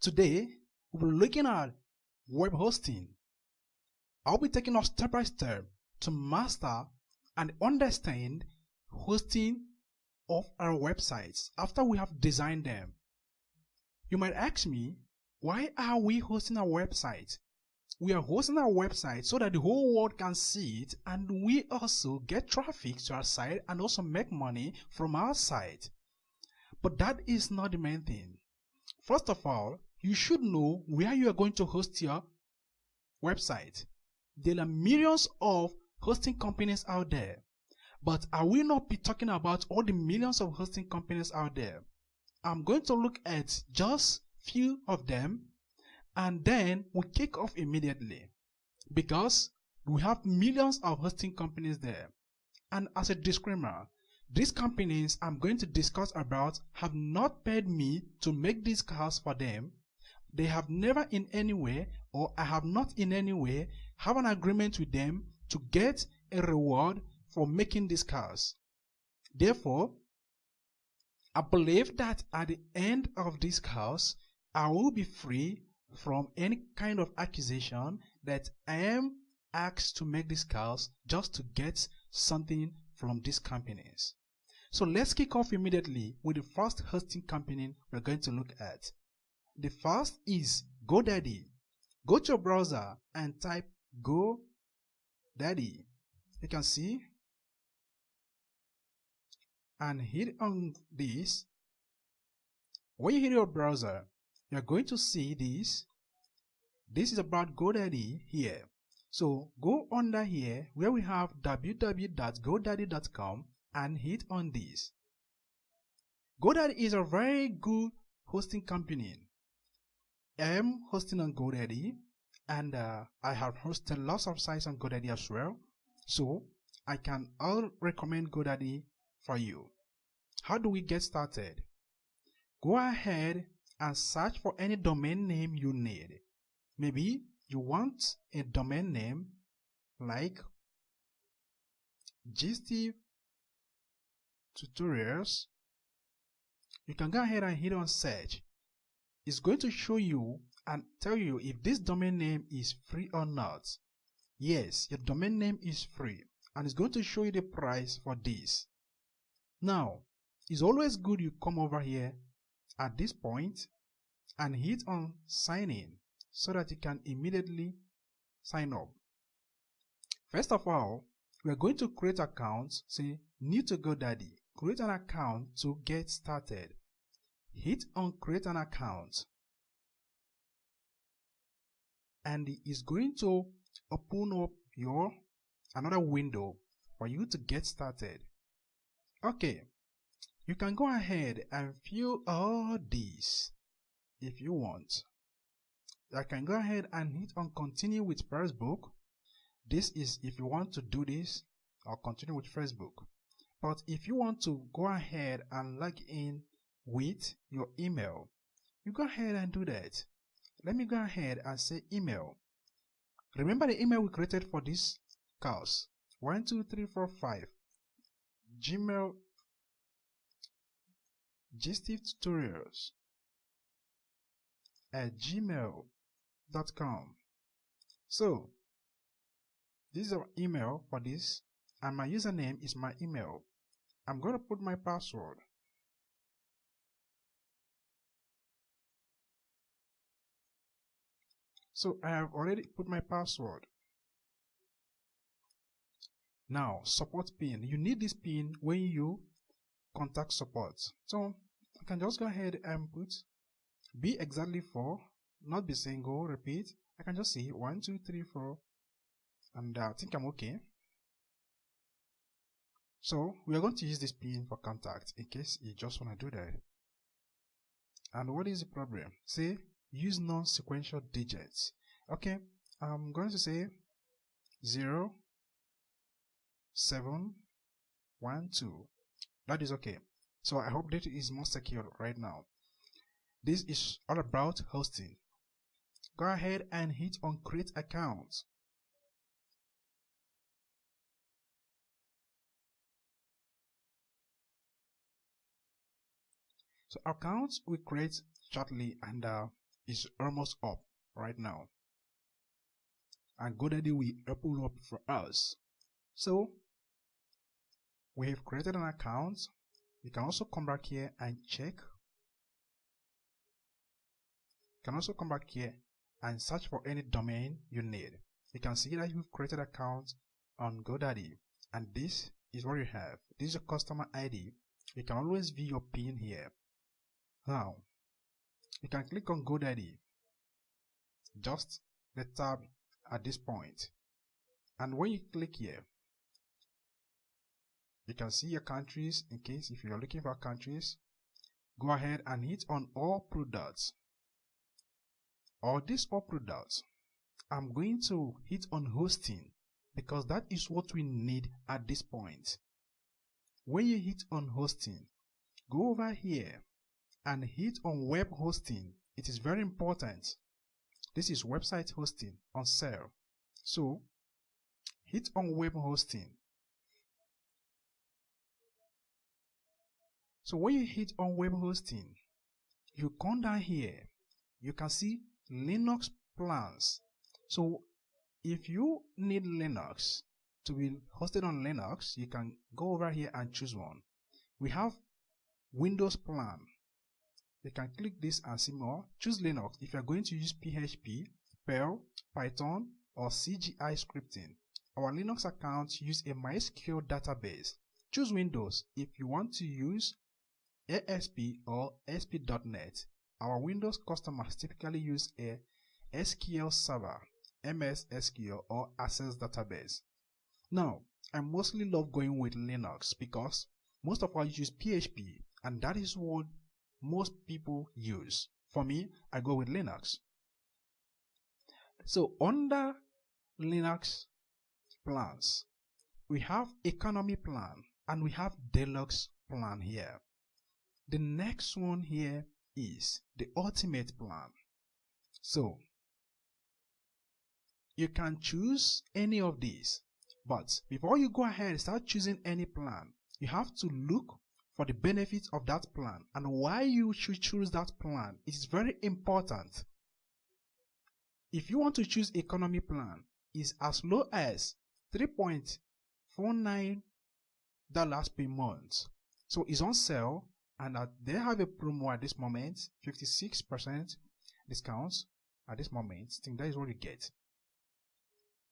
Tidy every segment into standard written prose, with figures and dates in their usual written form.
Today, we'll be looking at web hosting. I'll be taking us step by step to master and understand hosting of our websites after we have designed them. You might ask me, why are we hosting our website? We are hosting our website so that the whole world can see it, and we also get traffic to our site and also make money from our site. But that is not the main thing. First of all, you should know where you are going to host your website. There are millions of hosting companies out there, but I will not be talking about all the millions of hosting companies out there. I'm going to look at just few of them, and then we kick off immediately because we have millions of hosting companies there. And as a disclaimer, these companies I'm going to discuss about have not paid me to make these cars for them. They have never in any way, or I have not in any way, have an agreement with them to get a reward for making these cars. Therefore, I believe that at the end of this course, I will be free from any kind of accusation that I am asked to make this course just to get something from these companies. So let's kick off immediately with the first hosting company we're going to look at. The first is GoDaddy. Go to your browser and type GoDaddy. You can see, and hit on this. When you hit your browser, you're going to see this. This is about GoDaddy here. So go under here where we have www.godaddy.com and hit on this. GoDaddy is a very good hosting company. I am hosting on GoDaddy, and I have hosted lots of sites on GoDaddy as well. So I can all recommend GoDaddy for you. How do we get started? Go ahead and search for any domain name you need. Maybe you want a domain name like GSteve Tutorials. You can go ahead and hit on search. It's going to show you and tell you if this domain name is free or not. Yes, your domain name is free, and it's going to show you the price for this. Now, it's always good you come over here at this point and hit on sign in so that you can immediately sign up. First of all, we are going to create accounts. Say new to GoDaddy. Create an account to get started. Hit on create an account, and it's going to open up another window for you to get started. Okay, you can go ahead and fill all these if you want. I can go ahead and hit on continue with Facebook. This is if you want to do this or continue with Facebook. But if you want to go ahead and log in with your email, you go ahead and do that. Let me go ahead and say email. Remember the email we created for this course, 12345 Gmail, GSteveTutorials @gmail.com. So this is our email for this, and my username is my email. I'm going to put my password. So I have already put my password. Now, support pin. You need this pin when you contact support. So I can just go ahead and put be exactly 4, not be single, repeat. I can just say 1, 2, 3, 4, and I think I'm okay. So we are going to use this pin for contact in case you just want to do that. And what is the problem? Say use non-sequential digits. Okay, I'm going to say 0, 7, 1, 2. That is okay. So I hope that it is more secure right now. This is all about hosting. Go ahead and hit on create account. So accounts we create shortly, and is almost up right now, and GoDaddy will open up for us. So we have created an account. You can also come back here and check. You can also come back here and search for any domain you need. You can see that you've created an account on GoDaddy, and this is what you have. This is your customer ID. You can always view your PIN here. Now, you can click on GoDaddy, just the tab at this point, and when you click here, you can see your countries. In case if you're looking for countries, go ahead and hit on all products, or this all products. I'm going to hit on hosting because that is what we need at this point. When you hit on hosting, go over here and hit on web hosting. It is very important. This is website hosting on sale. So hit on web hosting. So when you hit on web hosting, you come down here, you can see Linux plans. So if you need Linux to be hosted on Linux, you can go over here and choose one. We have Windows plan. You can click this and see more. Choose Linux if you are going to use PHP, Perl, Python, or CGI scripting. Our Linux accounts use a MySQL database. Choose Windows if you want to use ASP or ASP.NET. Our Windows customers typically use a SQL Server, MS SQL, or Access database. Now, I mostly love going with Linux because most of us use PHP, and that is what most people use. For me, I go with Linux. So under Linux plans, we have economy plan and we have deluxe plan here. The next one here is the ultimate plan. So you can choose any of these, but before you go ahead and start choosing any plan, you have to look for the benefits of that plan and why you should choose that plan. It is very important. If you want to choose economy plan, it's as low as $3.49 per month. So it's on sale, and they have a promo at this moment, 56% discounts at this moment. I think that is what you get.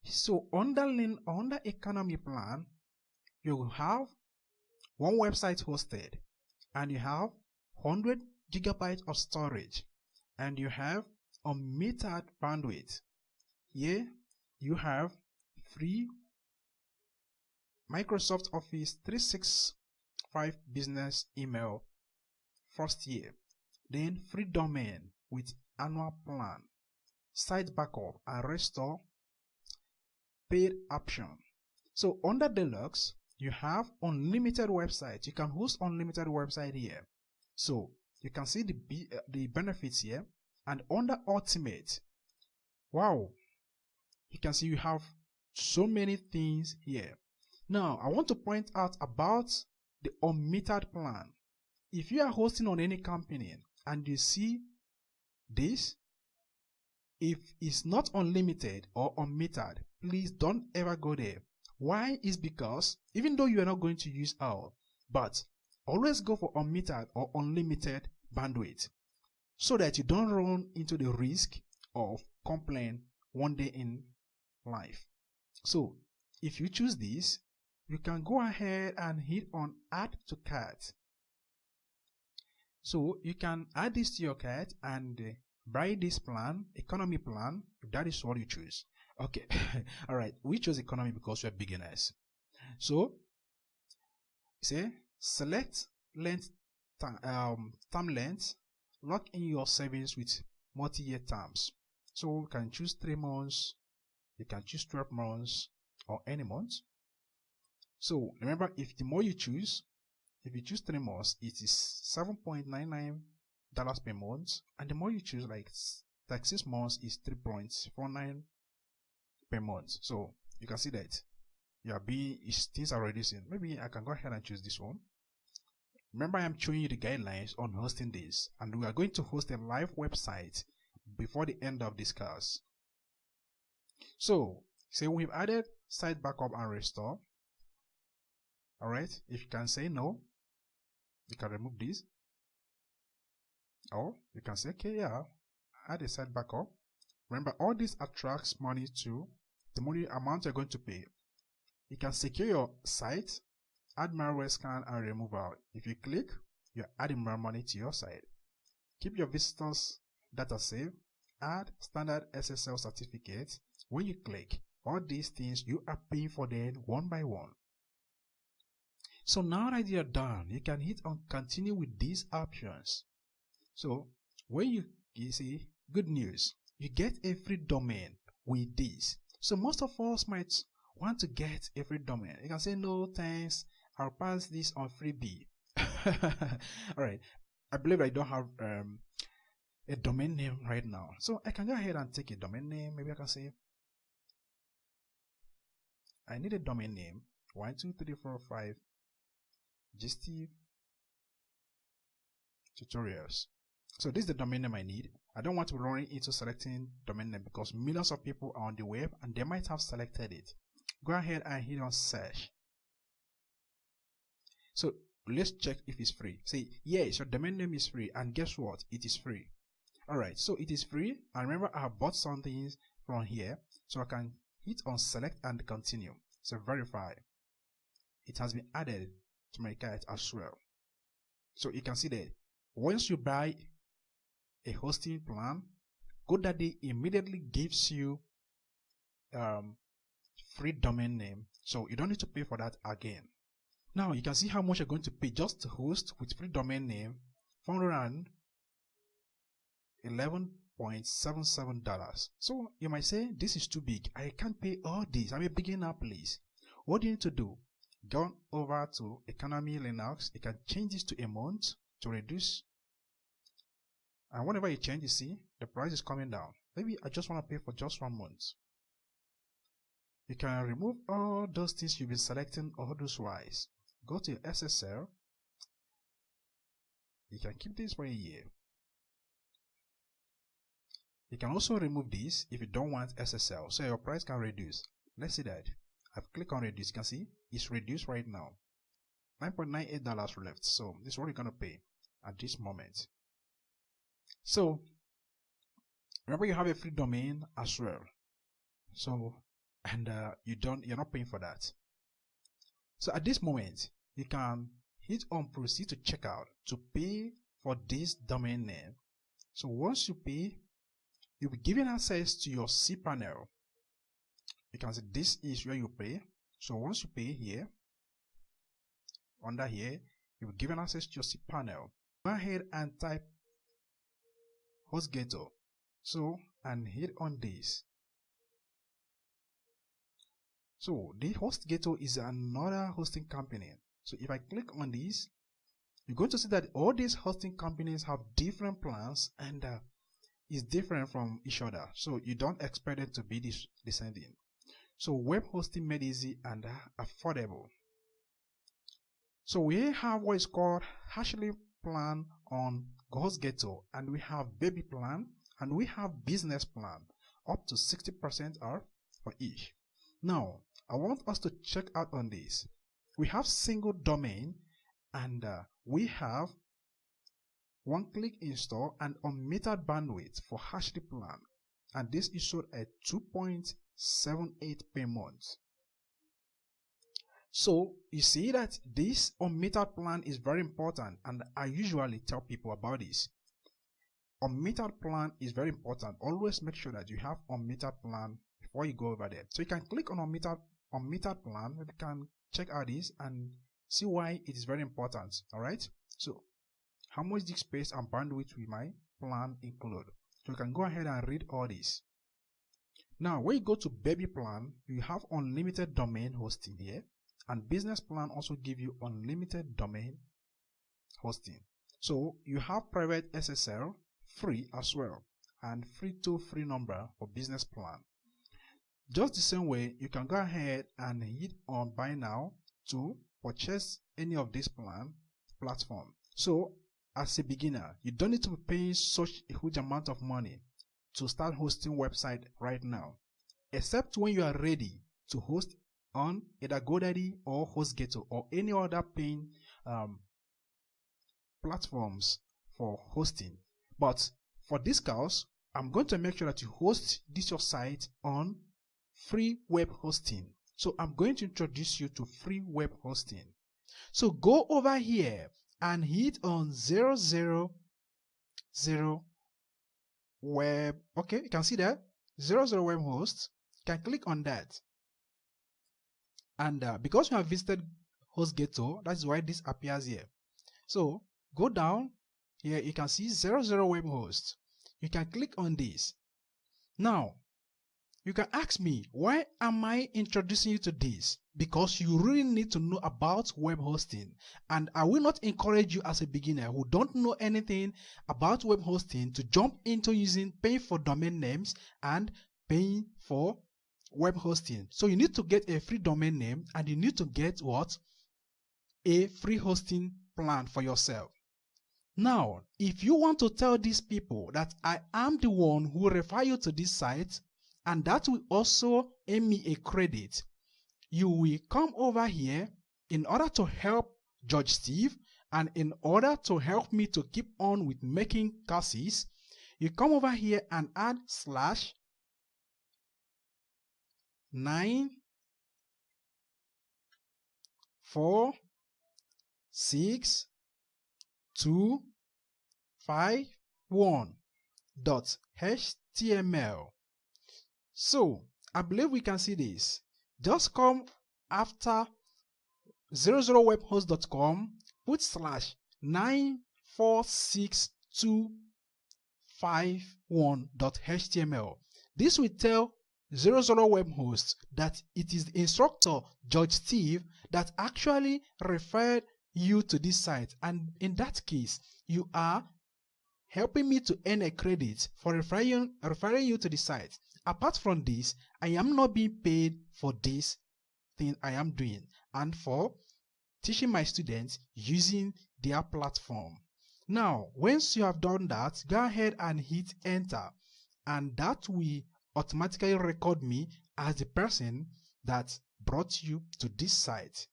So under economy plan, you have one website hosted, and you have 100 gigabytes of storage, and you have unmetered bandwidth. Here you have free Microsoft Office 365 business email first year, then free domain with annual plan, site backup and restore paid option. So under deluxe, you have unlimited website. You can host unlimited website here. So you can see the benefits here. And under ultimate, wow, you can see you have so many things here. Now I want to point out about the unmetered plan. If you are hosting on any company and you see this, if it's not unlimited or unmetered, please don't ever go there. Why? Is because even though you are not going to use all, but always go for unmetered or unlimited bandwidth, so that you don't run into the risk of complaint one day in life. So if you choose this, you can go ahead and hit on add to cart. So you can add this to your cart and buy this plan, economy plan, if that is what you choose. Okay, all right, we chose economy because we're beginners. So say select length, term length, lock in your savings with multi-year terms. So you can choose 3 months, you can choose 12 months, or any month. So remember, if the more you choose, if you choose 3 months, it is $7.99 per month, and the more you choose like 6 months is $3.49 per month. So you can see that things are reducing. Maybe I can go ahead and choose this one. Remember, I am showing you the guidelines on hosting this, and we are going to host a live website before the end of this class. So say we've added site backup and restore. Alright, if you can say no, you can remove this. Or you can say, okay, yeah, add a site backup. Remember, all this attracts money to the money amount you're going to pay. You can secure your site, add malware scan and removal. If you click, you're adding more money to your site. Keep your visitors data safe, add standard SSL certificates. When you click, all these things you are paying for them one by one. So now that you're done, you can hit on continue with these options. So when you see, good news, you get a free domain with this. So most of us might want to get a free domain. You can say, no thanks, I'll pass this on freebie. Alright, I believe I don't have a domain name right now. So I can go ahead and take a domain name. Maybe I can say, I need a domain name 12345 GSTV tutorials. So this is the domain name I need. I don't want to run into selecting domain name because millions of people are on the web and they might have selected it. Go ahead and hit on search. So let's check if it's free. Say yes, your domain name is free, and guess what? It is free. Alright, so it is free, and remember I have bought something from here, so I can hit on select and continue. So verify. It has been added to my cart as well. So you can see that once you buy a hosting plan, GoDaddy immediately gives you free domain name, so you don't need to pay for that again. Now you can see how much you're going to pay just to host with free domain name, $411.77. So you might say, this is too big, I can't pay all this, I'm a beginner please. What do you need to do? Go over to Economy Linux. You can change this to a month to reduce, and whenever you change, you see the price is coming down. Maybe I just want to pay for just 1 month. You can remove all those things you've been selecting all those wise. Go to your SSL. You can keep this for a year. You can also remove this if you don't want SSL, so your price can reduce. Let's see that. I've clicked on reduce. You can see it's reduced right now. $9.98 left. So this is what you're gonna pay at this moment. So remember, you have a free domain as well. So you're not paying for that. So at this moment, you can hit on proceed to checkout to pay for this domain name. So once you pay, you'll be given access to your cPanel. You can see this is where you pay. So once you pay here, under here, you'll be given access to your cPanel. Go ahead and type HostGator. So, and hit on this. So the HostGator is another hosting company. So if I click on this, you're going to see that all these hosting companies have different plans and is different from each other. So you don't expect it to be the same thing. So web hosting made easy and affordable. So we have what is called Ashley plan on HostGator, and we have baby plan, and we have business plan, up to 60% off for each. Now I want us to check out on this. We have single domain, and we have one-click install and unmetered bandwidth for Ashley plan, and this is sold at 2.78 per month. So you see that this unmetered plan is very important, and I usually tell people about this. Unmetered plan is very important. Always make sure that you have unmetered plan before you go over there. So you can click on unmetered plan. You can check out this and see why it is very important. Alright, so how much disk space and bandwidth will my plan include? So you can go ahead and read all this. Now when you go to baby plan, you have unlimited domain hosting here, and business plan also give you unlimited domain hosting. So you have private SSL free as well, and free number for business plan. Just the same way, you can go ahead and hit on buy now to purchase any of this platform. So as a beginner, you don't need to be paying such a huge amount of money. to start hosting website right now, except when you are ready to host on either GoDaddy or HostGator or any other paying platforms for hosting. But for this course, I'm going to make sure that you host this your site on free web hosting. So I'm going to introduce you to free web hosting. So go over here and hit on 000 web. Okay, you can see that 00 web host. You can click on that. And because you have visited HostGator, that's why this appears here. So go down here, you can see 00 web host. You can click on this. Now, you can ask me, why am I introducing you to this? Because you really need to know about web hosting. And I will not encourage you as a beginner who don't know anything about web hosting to jump into paying for domain names and paying for web hosting. So you need to get a free domain name and you need to get what? A free hosting plan for yourself. Now, if you want to tell these people that I am the one who refer you to this site, and that will also earn me a credit, you will come over here in order to help Judge Steve and in order to help me to keep on with making courses. You come over here and add /94625.html. So I believe we can see this. Just come after 00webhost.com /94625.html. This will tell 00webhost that it is the instructor Judge Steve that actually referred you to this site, and in that case you are helping me to earn a credit for referring you to the site. Apart from this, I am not being paid for this thing I am doing and for teaching my students using their platform. Now, once you have done that, go ahead and hit enter, and that will automatically record me as the person that brought you to this site.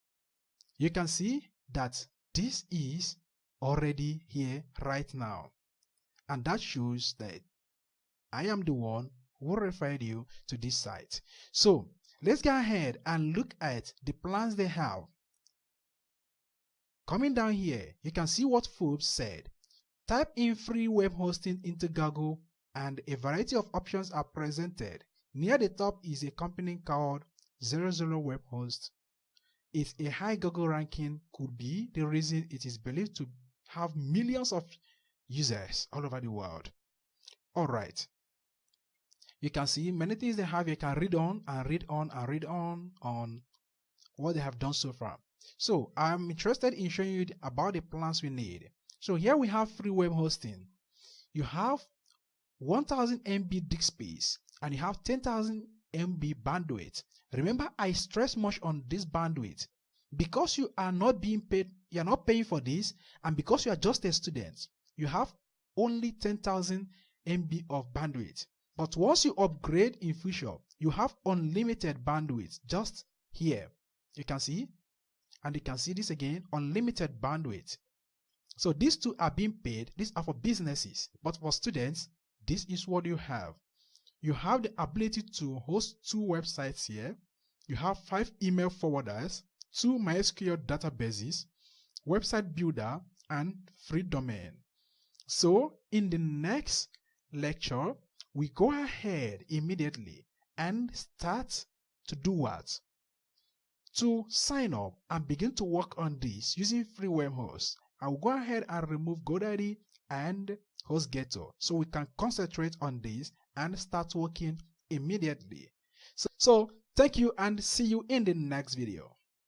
You can see that this is already here right now, and that shows that I am the one who referred you to this site. So let's go ahead and look at the plans they have. Coming down here, you can see what Forbes said. Type in free web hosting into Google and a variety of options are presented. Near the top is a company called 00 Web Host. Its a high Google ranking could be the reason it is believed to have millions of users all over the world. Alright. You can see many things they have. You can read on and read on and read on what they have done so far. So I'm interested in showing you about the plans we need. So here we have free web hosting. You have 1000 MB disk space and you have 10,000 MB bandwidth. Remember, I stress much on this bandwidth because you are not being paid, you are not paying for this, and because you are just a student, you have only 10,000 MB of bandwidth. But once you upgrade in future, you have unlimited bandwidth just here. You can see, and you can see this again, unlimited bandwidth. So these two are being paid. These are for businesses, but for students, this is what you have. You have the ability to host 2 websites here. You have 5 email forwarders, 2 MySQL databases, website builder, and free domain. So in the next lecture, we go ahead immediately and start to do what? To sign up and begin to work on this using free web hosts. I will go ahead and remove GoDaddy and HostGator so we can concentrate on this and start working immediately. So thank you and see you in the next video.